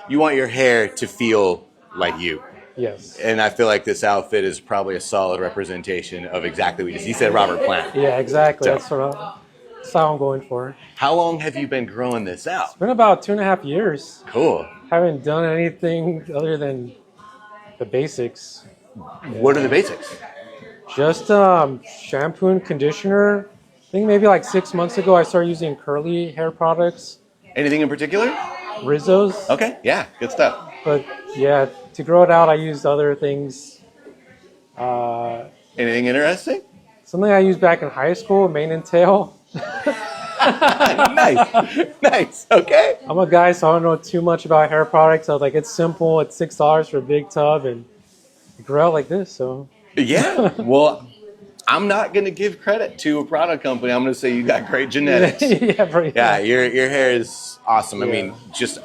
you want your hair to feel like you. Yes. And I feel like this outfit is probably a solid representation of exactly what you said, Robert Plant. Yeah, exactly. So, That's how I'm going for. how long have you been growing this It's out? been about 2.5 years. Cool. Haven't done anything other than the basics. What are the basics? Just shampoo and conditioner. I think maybe like 6 months ago I started using curly hair products, Anything in particular? Rizzos. Okay, yeah, good stuff. But yeah, to grow it out I used other things. Uh, Anything interesting? Something I used back in high school, mane and tail. Nice, nice. Okay. I'm a guy, so I don't know too much about hair products. I was like, it's simple. It's $6 for a big tub, and it grew out like this. So Yeah. Well, I'm not going to give credit to a product company. I'm going to say you got great genetics. Yeah, your hair is awesome. I mean, just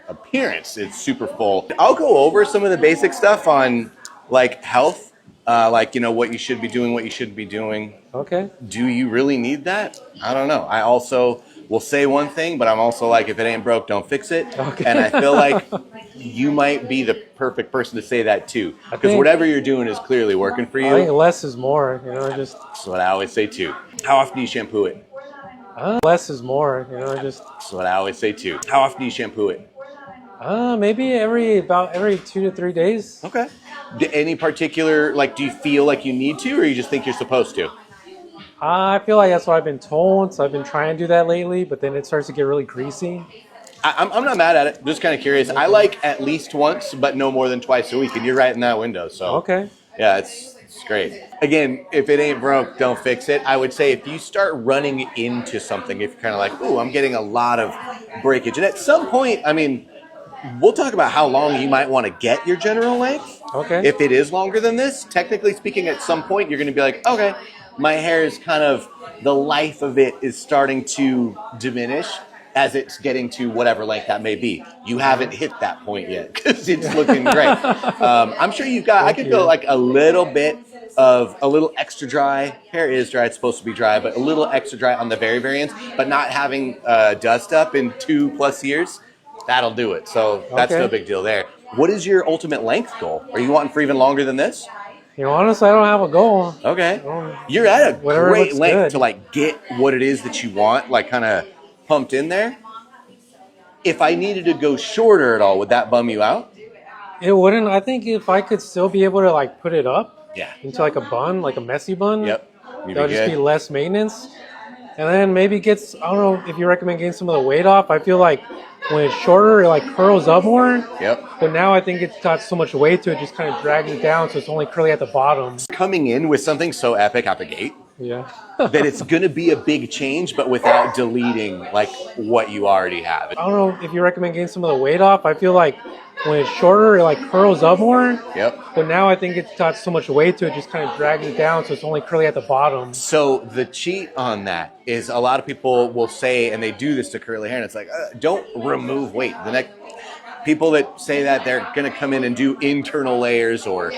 appearance, it's super full. I'll go over some of the basic stuff on like health, like, you know, what you should be doing, what you shouldn't be doing. Okay. Do you really need that? I don't know. I also will say one thing, but I'm also like, if it ain't broke, don't fix it. Okay. And I feel like you might be the perfect person to say that too, because whatever you're doing is clearly working for you. I think less is more, That's what I always say too. How often do you shampoo it? Less is more, That's what I always say too. How often do you shampoo it? Maybe every 2 to 3 days. Okay. Any particular, like, do you feel like you need to, or you just think you're supposed to? I feel like that's what I've been told, so I've been trying to do that lately, but then it starts to get really greasy. I'm not mad at it. Just kind of curious. I like at least once, but no more than twice a week, and you're right in that window. So okay. Yeah, it's great. Again, if it ain't broke, don't fix it. I would say if you start running into something, if you're kind of like, ooh, I'm getting a lot of breakage, and at some point, I mean, we'll talk about how long you might want to get your general length. Okay. If it is longer than this, technically speaking, at some point, you're going to be like, okay, my hair is kind of, the life of it is starting to diminish as it's getting to whatever length that may be. You haven't hit that point yet because it's looking great. I'm sure you've got, I could go like a little bit of a little extra dry. Hair is dry, it's supposed to be dry, but a little extra dry on the very ends, but not having dust up in 2+ years. That'll do it. So that's no big deal there. What is your ultimate length goal? Are you wanting for even longer than this? Honestly, I don't have a goal. Okay. You're at a great length to like get what it is that you want, like kind of pumped in there. If I needed to go shorter at all, would that bum you out? It wouldn't. I think if I could still be able to like put it up into like a bun, like a messy bun, that would just be less maintenance. And then maybe I don't know if you recommend getting some of the weight off. I feel like when it's shorter, it like curls up more. Yep. But now I think it's got so much weight to it, just kind of drags it down, so it's only curly at the bottom. Coming in with something so epic out the gate, that it's going to be a big change, but without deleting like what you already have. I don't know if you recommend getting some of the weight off. I feel like when it's shorter, it like curls up more. Yep. But now I think it's got so much weight to it, just kind of drags it down, so it's only curly at the bottom. So the cheat on that is a lot of people will say, and they do this to curly hair, and it's like, don't remove weight. The next people that say that, they're going to come in and do internal layers or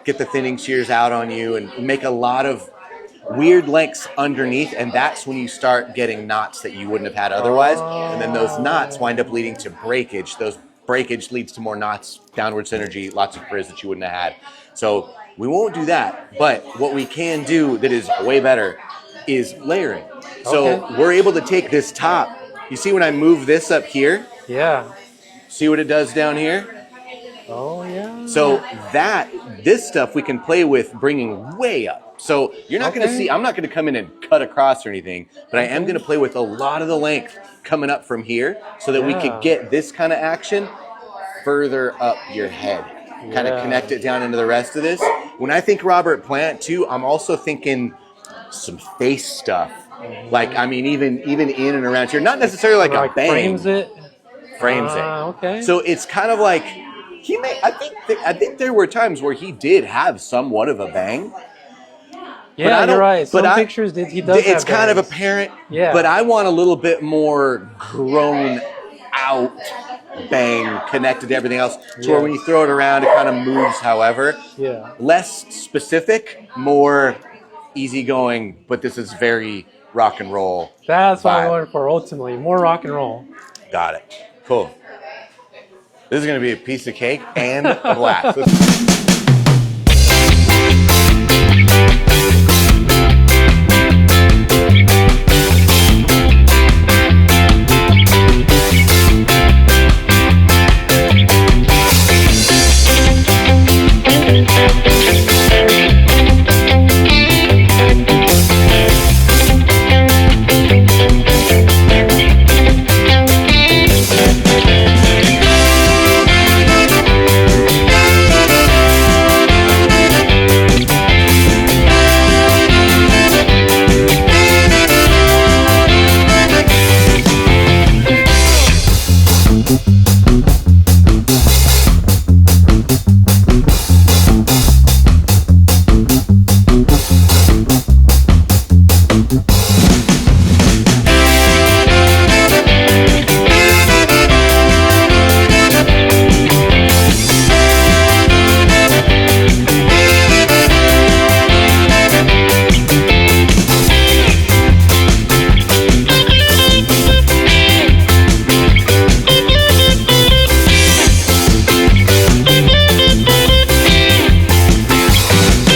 get the thinning shears out on you and make a lot of weird lengths underneath, and that's when you start getting knots that you wouldn't have had otherwise. And then those knots wind up leading to breakage. Those breakage leads to more knots, downward synergy, lots of frizz that you wouldn't have had. So we won't do that, but what we can do that is way better is layering. So we're able to take this top. You see when I move this up here? Yeah. See what it does down here? Oh, yeah. So this stuff we can play with bringing way up. So you're not going to see, I'm not going to come in and cut across or anything, but I am going to play with a lot of the length coming up from here so that we could get this kind of action further up your head. Kind of connect it down into the rest of this. When I think Robert Plant too, I'm also thinking some face stuff. Like, I mean, even in and around here, not necessarily like a bang. Frames it. Okay. So it's kind of like I think there were times where he did have somewhat of a bang. Yeah, you're right. Some pictures he does. It's kind of apparent. Yeah. But I want a little bit more grown out bang connected to everything else. To where when you throw it around, it kind of moves. However, less specific, more easygoing. But this is very rock and roll. That's what I'm going for ultimately. More rock and roll. Got it. Cool. This is going to be a piece of cake and a blast.